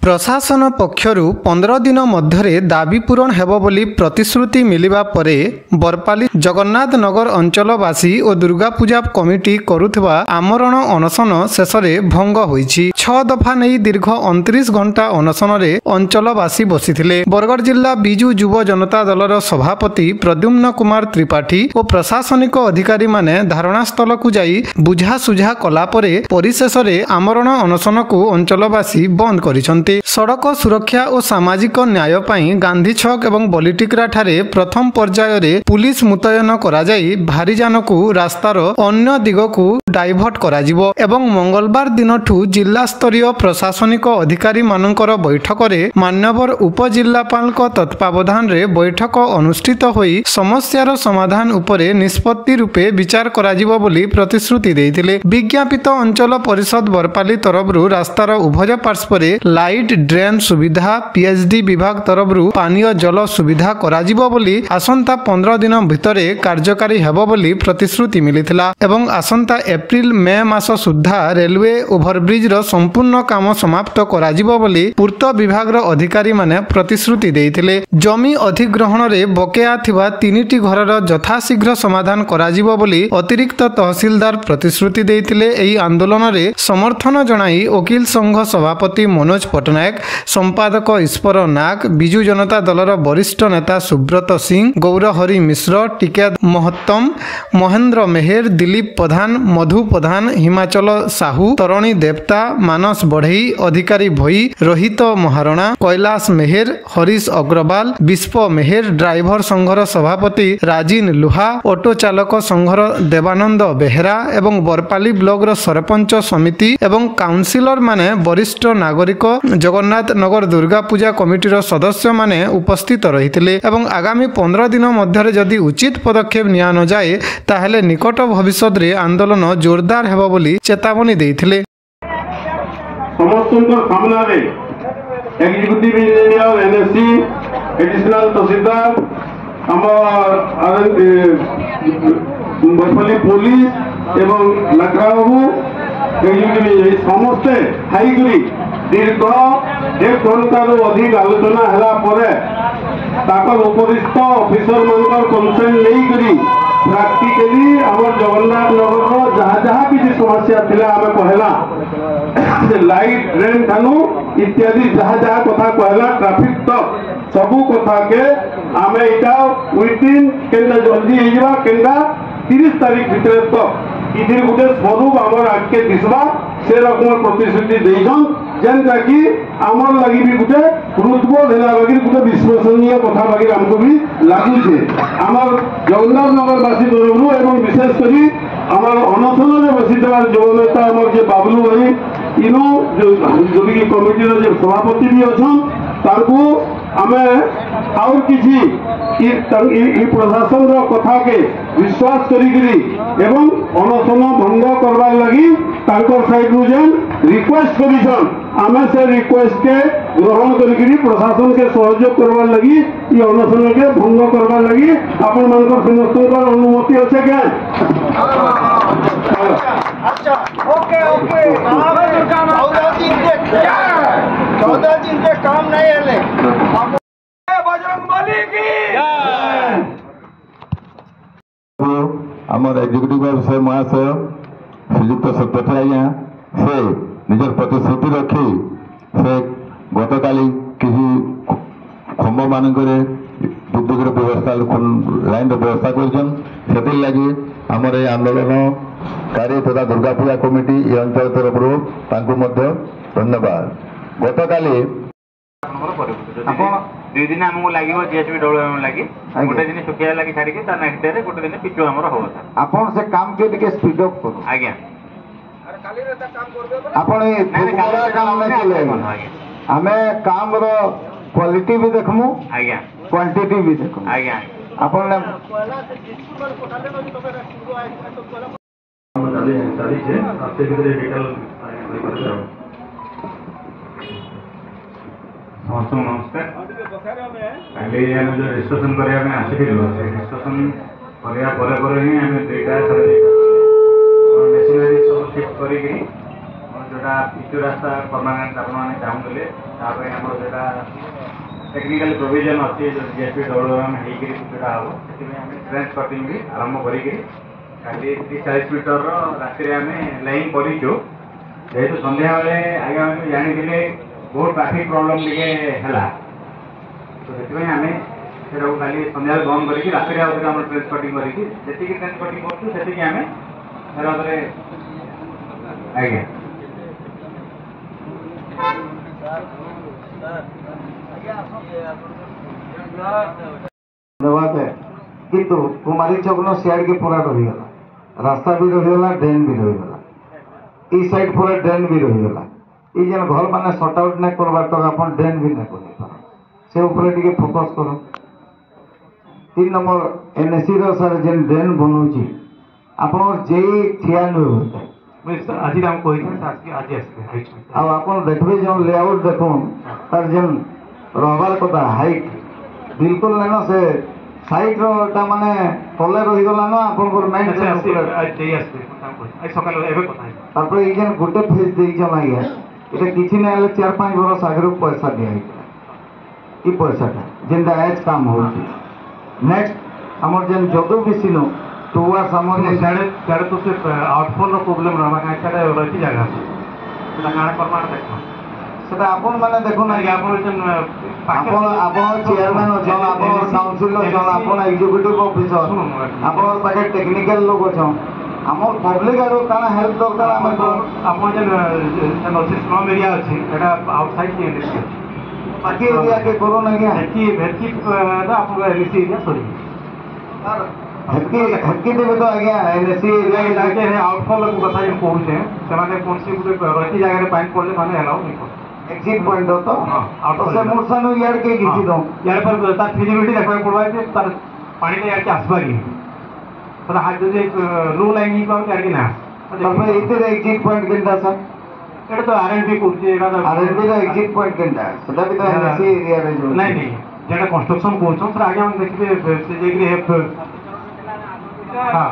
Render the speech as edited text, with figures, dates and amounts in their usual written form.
प्रशासन पक्षरु 15 दिन मध्य दाबी पूरण हेबो बोली प्रतिश्रुति मिलिबा परे बरपाली जगन्नाथ नगर अंचलवासी और दुर्गा पूजा कमिटी करुथबा आमरण अनशन शेषरे भंग होईछि। 6 दफा नहीं दीर्घ 29 घंटा अनशन रे अंचलवासी बसिथिले। बरगढ़ जिला बिजू युव जनता दलर सभापति प्रद्युम्न कुमार त्रिपाठी और प्रशासनिक अधिकारी माने धारणास्थल को जाई बुझासुझा कला परे परिशेष रे आमरण अनशन को अंचलवासी बंद करिसंते। सड़क सुरक्षा और सामाजिक न्याय पाई गांधी छक एवं बलिटिकरा ठारे प्रथम पर्याय रे पुलिस मुतयन करा जाई भारीजान को रास्तार अन्य दिग को डाइवर्ट करा जिवो एवं मंगलवार दिनठू जिला स्तरीय प्रशासनिक अधिकारी मानकर बैठक रे मान्यवर उपजिल्लापाल तत्वावधान रे बैठक अनुष्ठित होई समस्यार समाधान उपरे निष्पत्ति रूपे विचार करा जिवो बोली प्रतिश्रुति देइथिले। विज्ञापित अंचल परिषद बरपाली तरफरु रास्तार उभय पार्श्वरे लाइट ड्रेन सुविधा पीएचडी विभाग तरफरु पानीय जल सुविधा कराजिबो बोली आसंता 15 दिन भितरे कार्यकारी हेबो बोली प्रतिश्रुति मिलिथिला एवं आसंता एप्रिल मे मास सुद्धा रेलवे ओभरब्रिज रो संपूर्ण काम समाप्त कराजिबो बोली पूर्त विभाग रो अधिकारी माने प्रतिश्रुति देइथिले। जमी अधिग्रहण रे बकेया थिबा 3टी घर रो यथाशीघ्र समाधान कराजिबो बोली अतिरिक्त तहसीलदार प्रतिश्रुति देइथिले। एही आंदोलन रे समर्थन जणाई वकील संघ सभापति मनोज पटनायक, संपादक ईश्वर नाग, बिजू जनता दलर वरिष्ठ नेता सुब्रत सिंह, गौरहरि मिश्र, टीका महत्तम, महेंद्र मेहेर, दिलीप प्रधान, मधु प्रधान, हिमाचल साहू, तरणी देवता, मानस बढ़ई, अधिकारी भई, रोहित महारणा, कैलाश मेहेर, हरीश अग्रवाल, विश्व मेहेर, ड्राइवर संघर सभापति राजीन लुहा, ऑटो चालक संघर देवानंद बेहेरा एवं बरपाली ब्लॉक रो सरपंच समिति एवं काउंसिलर माने वरिष्ठ नागरिक जगन्नाथ नगर दुर्गा पूजा कमिटीर सदस्य माने उपस्थित रहिथिले एवं आगामी 15 दिन मध्य जदि उचित पदक्षेप निया न जाए ताहेले निकट भविष्य रे आंदोलन जोरदार हेबो बोली चेतावनी देइथिले। समस्तनकर सामना रे एग्जीक्यूटिव इंजीनियर एनएससी एडिशनल तहसीलदार हमर बरपाली पुलिस एवं लकड़ा बाबू एग्जीक्यूटिव समस्ते हाईगरी दीर्घ 1 घंटार अधिक आलोचना है उपरिस्थ ऑफिसर मान कनसेंट नहीं करी प्रैक्टिकली आम जगन्नाथ नगर जहाँ जहाँ किसी समस्या थिला आम कहला लाइट ड्रेन ठानु इत्यादि जहाँ जहाँ कथा कहला ट्रैफिक तक सबू कथा के आम यहाँ विदिन केनता जल्दी हो केनता 30 तारीख भितर तक इधर गोटे स्वरूप आमर आगे दिशा से रकम प्रतिश्रुति देन जेनटा कि आमर लगी भी गोटे हृदबोध है लगी गोटे विश्वसनीय कथा लगी आमको भी लगुचे आमर जगन्नाथ नगरवासी तरफ एवं विशेषकर आमर अनशन बसी युव नेता आमर जे बाबलू भाई इनो जो कि कमिटीर जो सभापति भी अच्छा आम आउर किसी प्रशासन कथा के विश्वास करी एवं अनशन भंग करवार लगी साइड जेन रिक्वेस्ट करिसन आमे से रिक्वेस्ट के ग्रहण करी प्रशासन के सहयोग करवार लगी ये अनशन के भंग करवार लगी आपण मानकर समस्त अनुमति अच्छे क्या? अच्छा ओके ओके 14 दिन के काम नहीं है बजरंगबली की आमर एग्जीक्यूटिव अफिसर महाशय श्रीजुक्त सत्यपाल आज्ञा से निजर प्रतिश्रुति रखी से गत काली किसी खम्ब मानक विद्युत व्यवस्था लाइन व्यवस्था कर लगी आमर ये आंदोलनकारी तथा दुर्गा पूजा कमिटी ये अंचल तरफ धन्यवाद। गत काली 2 दिन आमको लगे जीएसबी डब्ल्यूएम लगी गोटे दिन सुखिया लगी छाड़ी नेक्स्ट डे गोटे दिन पिचु आमर हो आपन से काम के टिके स्पीड अप करो आज्ञा आपण ए काम में चले हमें काम रो क्वालिटी भी देखमु आज्ञा क्वांटिटी भी देखमु आज्ञा आपण ने नमस्कार काली आम जो रेजिस्ट्रेशन करने रेजिस्ट्रेशन कराया ही आम 2टा मेसिनरी सब शिफ्ट कर जोटा पिचु रास्ता परमानेंट आपने चाहूले आम जोटा टेक्निकल प्रोविजन अच्छी जीएसपी डब्ल्यूएम होकर पिचुटा हम से ट्रेंच कटिंग भी आरंभ करी 30-40 मीटर राति आम लाइन करूँ जेहेतु संध्या बेले आगे आम जानी बहुत ट्राफिक प्रोब्लेम टे है तो से आम से खाली संध्या बंद करके राति आम ट्रेंच कटिंग करके ट्रेंच कटिंग करें आम आज्ञा धन्यवाद है किंतु कुमारी चौक न सियाड़ के पूरा रहीगला रास्ता भी रहीगला ड्रेन भी रहीगला ई साइड पूरा ड्रेन भी रहीगला ई जेन घर माने सॉर्ट आउट नहीं करबार तो अपन ड्रेन भी नहीं कर से ऊपर टिके फोकस करो 3 नंबर एनएससी रो सर जेन ड्रेन बनउची अपन जे ठिया न होता आज आज आप देखबे जो लेआउट देखो तार जेन रहबार कथा हाइट बिल्कुल नहीं से साइड रा माने तले रही गला ना आपन मेन तापर ये जेन गोटे फेज देइछन आज्ञा एटा किछि नै हले 4-5 बरस आगरो पैसा दिया ई पैसाटा जेनटा एज काम होची नेक्स्ट हमर जेन जगो बिसिनो टुवर्ड्स हमर साढ़े तो से आउटफॉल प्रॉब्लम रहबा का साढ़े रही जगह सेटा काना परमाण देखो सेटा आपन माने देखो ना आपन जन आपन चेयरमैन अछन आपन काउंसिल अछन आपन एग्जीक्यूटिव ऑफिसर आपन पाके टेक्निकल लोग अछन हमर पब्लिक आरो काना हेल्प दरकार हम आपन जन स्लम एरिया अछि एटा आउटसाइड के इंडस्ट्री बाकी एरिया के करो ना क्या भेटकी ना आपन एलसी एरिया सॉरी हक्की देवे तो आज्ञा एनएससी एरिया के जाके आउटफॉल को कथा हम कहूचे सेमाने कोनसी गुटे रही जगह रे पानी पड़ले माने अलाउ नहीं कर एग्जिट पॉइंट हो तो आउटफॉल से मोरसानो यार के गिची दो यार पर तार फिजिबिलिटी देखबा पड़बा जे तार पानी के यार के आसबा की तर हाथ जे लो लाइन नहीं पाउ यार के ना तब इधर एग्जिट पॉइंट केनता सर एटा तो आरएनबी कोचे एटा आरएनबी रा एग्जिट पॉइंट केनता सेटा भी तो एनएससी एरिया रे जो नहीं जेटा कंस्ट्रक्शन कोचो सर आगे हम देखबे से जे हाँ